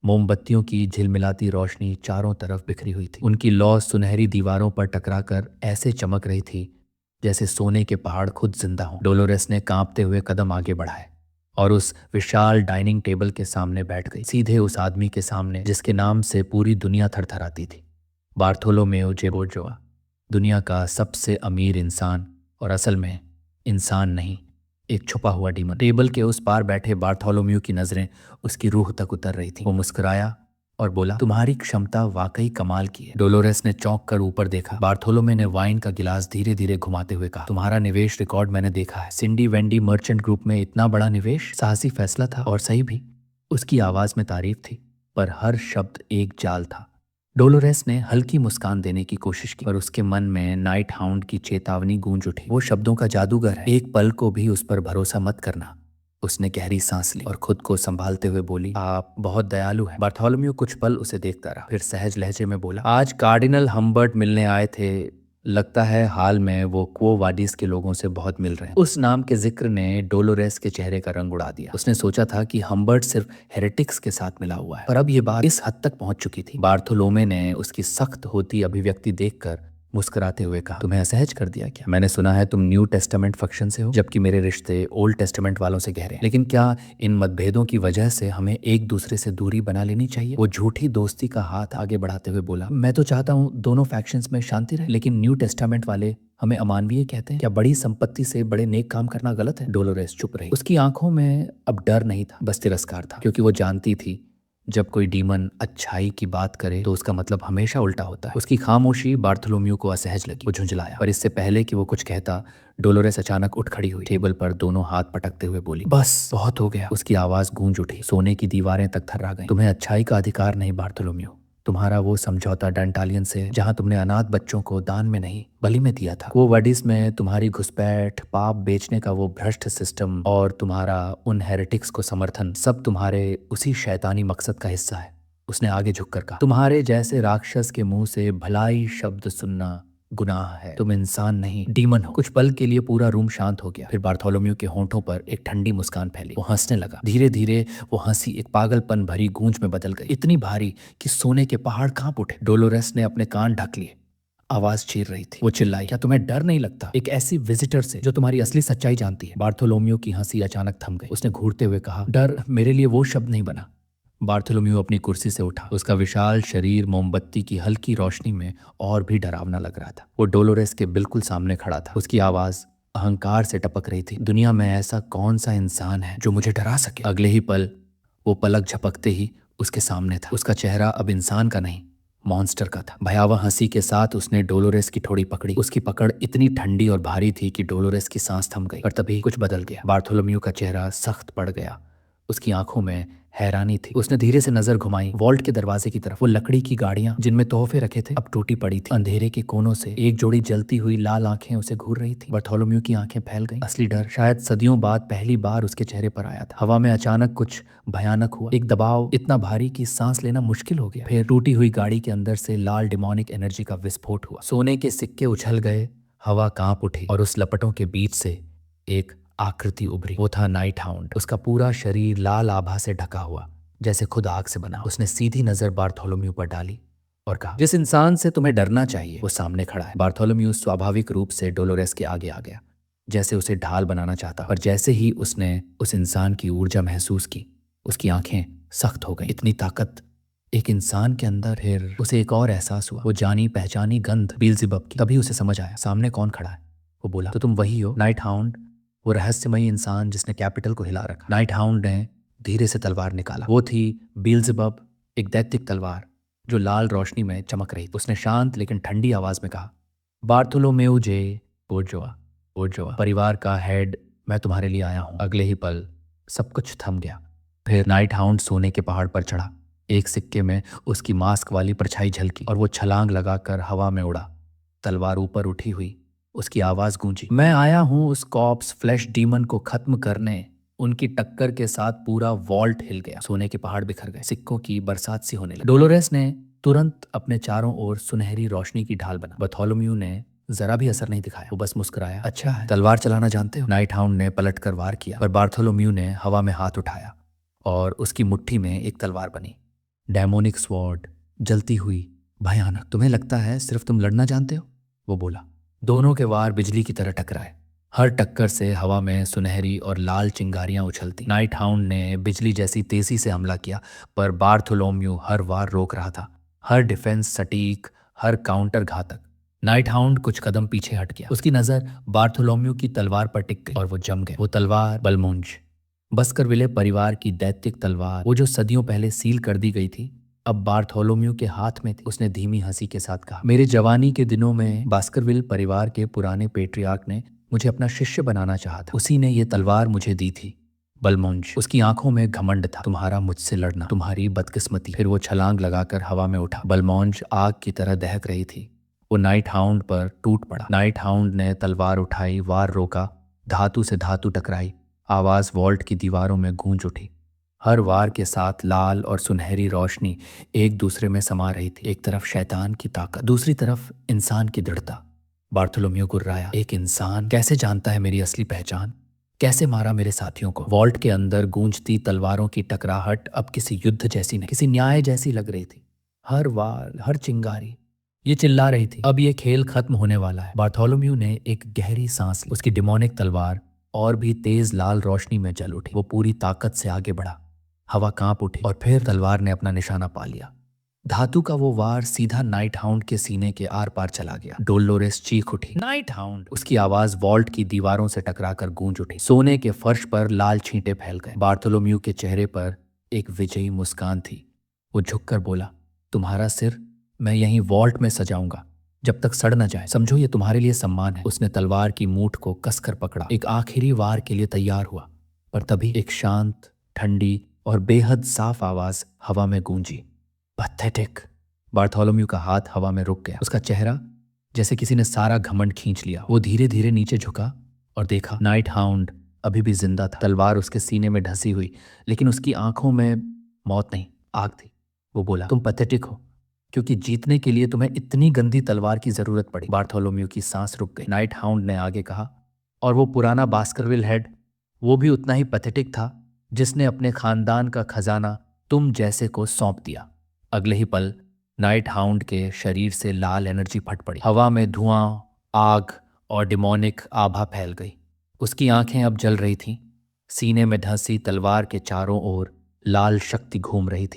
मोमबत्तियों की झिलमिलाती रोशनी चारों तरफ बिखरी हुई थी। उनकी लौ सुनहरी दीवारों पर टकराकर ऐसे चमक रही थी जैसे सोने के पहाड़ खुद जिंदा हों। डोलोरेस ने कांपते हुए कदम आगे बढ़ाए और उस विशाल डाइनिंग टेबल के सामने बैठ गई, सीधे उस आदमी के सामने जिसके नाम से पूरी दुनिया थरथराती थी। बार्थोलोमेओ जेबोर्जोआ, दुनिया का सबसे अमीर इंसान, और असल में इंसान नहीं, एक छुपा हुआ डीमन। टेबल के उस पार बैठे बार्थोलोमेओ की नजरें उसकी रूह तक उतर रही थीं। वो मुस्कुराया और बोला, तुम्हारी क्षमता वाकई कमाल की है। डोलोरेस ने चौंक कर ऊपर देखा। बार्थोलोमे ने वाइन का गिलास धीरे धीरे घुमाते हुए कहा, तुम्हारा निवेश रिकॉर्ड मैंने देखा है। सिंडी वेंडी मर्चेंट ग्रुप में इतना बड़ा निवेश साहसी फैसला था, और सही भी। उसकी आवाज में तारीफ थी, पर हर शब्द एक जाल था। डोलोरेस ने हल्की मुस्कान देने की कोशिश की, पर उसके मन में नाइट हाउंड की चेतावनी गूंज उठी। वो शब्दों का जादूगर है, एक पल को भी उस पर भरोसा मत करना। उसने गहरी सांस ली और खुद को संभालते हुए बोली, आप बहुत दयालु हैं। बार्थोलोमेव कुछ पल उसे देखता रहा, फिर सहज लहजे में बोला, आज कार्डिनल हम्बर्ट मिलने आए थे। लगता है हाल में वो क्वो वाडिस के लोगों से बहुत मिल रहे हैं। उस नाम के जिक्र ने डोलोरेस के चेहरे का रंग उड़ा दिया। उसने सोचा था कि हम्बर्ट सिर्फ हेरेटिक्स के साथ मिला हुआ है, पर अब ये बात इस हद तक पहुंच चुकी थी। बार्थोलोमे ने उसकी सख्त होती अभिव्यक्ति देखकर मुस्कुराते हुए कहा, तुम्हें असहज कर दिया क्या? मैंने सुना है तुम न्यू टेस्टामेंट फक्शन से हो, जबकि मेरे रिश्ते ओल्ड टेस्टामेंट वालों से गहरे हैं। लेकिन क्या इन मतभेदों की वजह से हमें एक दूसरे से दूरी बना लेनी चाहिए? वो झूठी दोस्ती का हाथ आगे बढ़ाते हुए बोला, मैं तो चाहता हूँ दोनों फैक्शंस में शांति रहे, लेकिन न्यू टेस्टामेंट वाले हमें अमानवीय कहते हैं। क्या बड़ी संपत्ति से बड़े नेक काम करना गलत है? डोलोरेस चुप रही। उसकी आंखों में अब डर नहीं था, बस तिरस्कार था, क्योंकि वो जानती थी जब कोई डीमन अच्छाई की बात करे तो उसका मतलब हमेशा उल्टा होता है। उसकी खामोशी बार्थोलोमेव को असहज लगी। वो झुंझलाया, पर इससे पहले कि वो कुछ कहता, डोलोरेस अचानक उठ खड़ी हुई, टेबल पर दोनों हाथ पटकते हुए बोली, बस बहुत हो गया। उसकी आवाज गूंज उठी, सोने की दीवारें तक थर्रा गईं। तुम्हें अच्छाई का अधिकार नहीं बार्थोलोमेव। तुम्हारा वो समझौता डंटालियन से, जहां तुमने अनाथ बच्चों को दान में नहीं बलि में दिया था, वो वडिस में तुम्हारी घुसपैठ, पाप बेचने का वो भ्रष्ट सिस्टम और तुम्हारा उन हेरेटिक्स को समर्थन, सब तुम्हारे उसी शैतानी मकसद का हिस्सा है। उसने आगे झुककर कहा, तुम्हारे जैसे राक्षस के मुंह से भलाई शब्द सुनना गुनाह है। तुम इंसान नहीं, डीमन हो। कुछ पल के लिए पूरा रूम शांत हो गया। फिर बार्थोलोमेव के होंठों पर एक ठंडी मुस्कान फैली। वो हंसने लगा। धीरे धीरे वो हंसी एक पागलपन भरी गूंज में बदल गई, इतनी भारी कि सोने के पहाड़ कांप उठे। डोलोरेस ने अपने कान ढक लिए, आवाज चीर रही थी। वो चिल्लाई, क्या तुम्हें डर नहीं लगता एक ऐसी विजिटर से जो तुम्हारी असली सच्चाई जानती है? बार्थोलोमेव की हंसी अचानक थम गई। उसने घूरते हुए कहा, डर मेरे लिए वो शब्द नहीं बना। बार्थोलोमेव अपनी कुर्सी से उठा। उसका विशाल शरीर मोमबत्ती की हल्की रोशनी में और भी डरावना लग रहा था। वो डोलोरेस के बिल्कुल सामने खड़ा था। उसकी आवाज अहंकार से टपक रही थी, दुनिया में ऐसा कौन सा इंसान है जो मुझे डरा सके? अगले ही पल वो पलक झपकते ही उसके सामने था। उसका चेहरा अब इंसान का नहीं, मॉन्स्टर का था। भयावह हंसी के साथ उसने डोलोरेस की ठोड़ी पकड़ी। उसकी पकड़ इतनी ठंडी और भारी थी कि डोलोरेस की सांस थम गई। पर तभी कुछ बदल गया। बार्थोलोमेव का चेहरा सख्त पड़ गया। उसकी आंखों में हैरानी थी। उसने धीरे से नजर घुमाई वॉल्ट के दरवाजे की तरफ। वो लकड़ी की गाड़ियां जिनमें तोहफे रखे थे अब टूटी पड़ी थी। अंधेरे के कोनों से एक जोड़ी जलती हुई लाल आंखें उसे घूर रही थी। बार्थोलोमेव की आंखें फैल गईं। असली डर शायद सदियों बाद पहली बार उसके चेहरे पर आया था। हवा में अचानक कुछ भयानक हुआ, एक दबाव इतना भारी कि सांस लेना मुश्किल हो गया। फिर टूटी हुई गाड़ी के अंदर से लाल डिमोनिक एनर्जी का विस्फोट हुआ। सोने के सिक्के उछल गए, हवा कांप उठी और उस लपटों के बीच से एक आकृति उभरी। वो था नाइट हाउंड। उसका पूरा शरीर लाल आभा से ढका हुआ, जैसे खुद आग से बना। उसने सीधी नजर बार्थोलोमेव पर डाली और कहा, जिस इंसान से तुम्हें डरना चाहिए वो सामने खड़ा है। बार्थोलोमेव स्वाभाविक रूप से डोलोरेस के आगे आ गया, जैसे उसे ढाल बनाना चाहता। और जैसे ही उसने उस इंसान की ऊर्जा महसूस की, उसकी आंखें सख्त हो गई। इतनी ताकत एक इंसान के अंदर! फिर उसे एक और एहसास हुआ, वो जानी पहचानी गंध बीलज़ेबब की। तभी उसे समझ आया सामने कौन खड़ा है। वो बोला, तो तुम वही हो नाइट हाउंड, वो रहस्यमयी इंसान जिसने कैपिटल को हिला रखा। नाइट हाउंड ने धीरे से तलवार निकाला। वो थी बीलज़ेबब, एक दैत्तिक तलवार जो लाल रोशनी में चमक रही थी। उसने शांत लेकिन ठंडी आवाज में कहा, बार्थोलोमेव जे बोर्जोआ, बोर्जोआ परिवार का हेड, मैं तुम्हारे लिए आया हूं। अगले ही पल सब कुछ थम गया। फिर नाइट हाउंड सोने के पहाड़ पर चढ़ा। एक सिक्के में उसकी मास्क वाली परछाई झलकी और वो छलांग लगाकर हवा में उड़ा। तलवार ऊपर उठी हुई, उसकी आवाज गूंजी, मैं आया हूं उस कॉप्स फ्लैश डीमन को खत्म करने। उनकी टक्कर के साथ पूरा वॉल्ट हिल गया। सोने के पहाड़ बिखर गए, सिक्कों की बरसात सी होने लगी। डोलोरेस ने तुरंत अपने चारों ओर सुनहरी रोशनी की ढाल बना। बार्थोलोमेव ने जरा भी असर नहीं दिखाया। वो बस मुस्कुराया, अच्छा है, तलवार चलाना जानते हो? नाइट हाउंड ने पलटकर वार किया, पर बार्थोलोमेव ने हवा में हाथ उठाया और उसकी मुट्ठी में एक तलवार बनी। डेमोनिक स्वॉर्ड, जलती हुई, भयानक। तुम्हें लगता है सिर्फ तुम लड़ना जानते हो, वो बोला। दोनों के वार बिजली की तरह टकराए। हर टक्कर से हवा में सुनहरी और लाल चिंगारियां उछलती। नाइट हाउंड ने बिजली जैसी तेजी से हमला किया, पर बार्थोलोम्यू हर वार रोक रहा था। हर डिफेंस सटीक, हर काउंटर घातक। नाइट हाउंड कुछ कदम पीछे हट गया। उसकी नजर बार्थोलोम्यू की तलवार पर टिक गई और वो जम गए। वो तलवार बलमुंज, बस्करविले परिवार की दैत्यिक तलवार, वो जो सदियों पहले सील कर दी गई थी, अब बार्थोलोम्यू के हाथ में थी। उसने धीमी हंसी के साथ कहा, मेरे जवानी के दिनों में बास्करविल परिवार के पुराने पेट्रियार्क ने मुझे अपना शिष्य बनाना चाहा था। उसी ने ये तलवार मुझे दी थी। बलमुंज, उसकी आंखों में घमंड था। तुम्हारा मुझसे लड़ना तुम्हारी बदकिस्मती। फिर वो छलांग लगाकर हवा में उठा। बलमौंज आग की तरह दहक रही थी। वो नाइट हाउंड पर टूट पड़ा। नाइट हाउंड ने तलवार उठाई, वार रोका, धातु से धातु टकराई। आवाज वॉल्ट की दीवारों में गूंज उठी। हर वार के साथ लाल और सुनहरी रोशनी एक दूसरे में समा रही थी। एक तरफ शैतान की ताकत, दूसरी तरफ इंसान की दृढ़ता। बार्थोलोम्यू गुर्राया, एक इंसान कैसे जानता है मेरी असली पहचान? कैसे मारा मेरे साथियों को? वॉल्ट के अंदर गूंजती तलवारों की टकराहट अब किसी युद्ध जैसी नहीं, किसी न्याय जैसी लग रही थी। हर वार, हर चिंगारी ये चिल्ला रही थी, अब ये खेल खत्म होने वाला है। बार्थोलोम्यू ने एक गहरी सांस ली। उसकी डिमोनिक तलवार और भी तेज लाल रोशनी में जल उठी। वो पूरी ताकत से आगे बढ़ा। हवा कांप उठी और फिर तलवार ने अपना निशाना पा लिया। धातु का वो वार सीधा नाइट हाउंड के सीने के आर पार चला गया। डोलोरेस चीख उठी, नाइट हाउंड! उसकी आवाज वॉल्ट की दीवारों से टकराकर गूंज उठी। सोने के फर्श पर लाल छींटे फैल गए। बार्थोलोम्यू के चेहरे पर एक विजयी मुस्कान थी। वो झुककर बोला, तुम्हारा सिर मैं यहीं वॉल्ट में सजाऊंगा जब तक सड़ न जाए। समझो ये तुम्हारे लिए सम्मान है। उसने तलवार की मूठ को कसकर पकड़ा, एक आखिरी वार के लिए तैयार हुआ। पर तभी एक शांत, ठंडी और बेहद साफ आवाज हवा में गूंजी, पैथेटिक। बार्थोलोम्यू का हाथ हवा में रुक गया। उसका चेहरा जैसे किसी ने सारा घमंड खींच लिया। वो धीरे धीरे नीचे झुका और देखा, नाइट हाउंड अभी भी जिंदा था। तलवार उसके सीने में ढसी हुई, लेकिन उसकी आंखों में मौत नहीं, आग थी। वो बोला, तुम पैथेटिक हो क्योंकि जीतने के लिए तुम्हें इतनी गंदी तलवार की जरूरत पड़ी। बार्थोलोम्यू की सांस रुक गई। नाइट हाउंड ने आगे कहा, और वो पुराना बास्करविल हेड, वो भी उतना ही पैथेटिक था, जिसने अपने खानदान का खजाना तुम जैसे को सौंप दिया। अगले ही पल नाइट हाउंड के शरीर से लाल एनर्जी फट पड़ी। हवा में धुआं, आग और डिमोनिक आभा फैल गई। उसकी आंखें अब जल रही थीं। सीने में धंसी तलवार के चारों ओर लाल शक्ति घूम रही थी।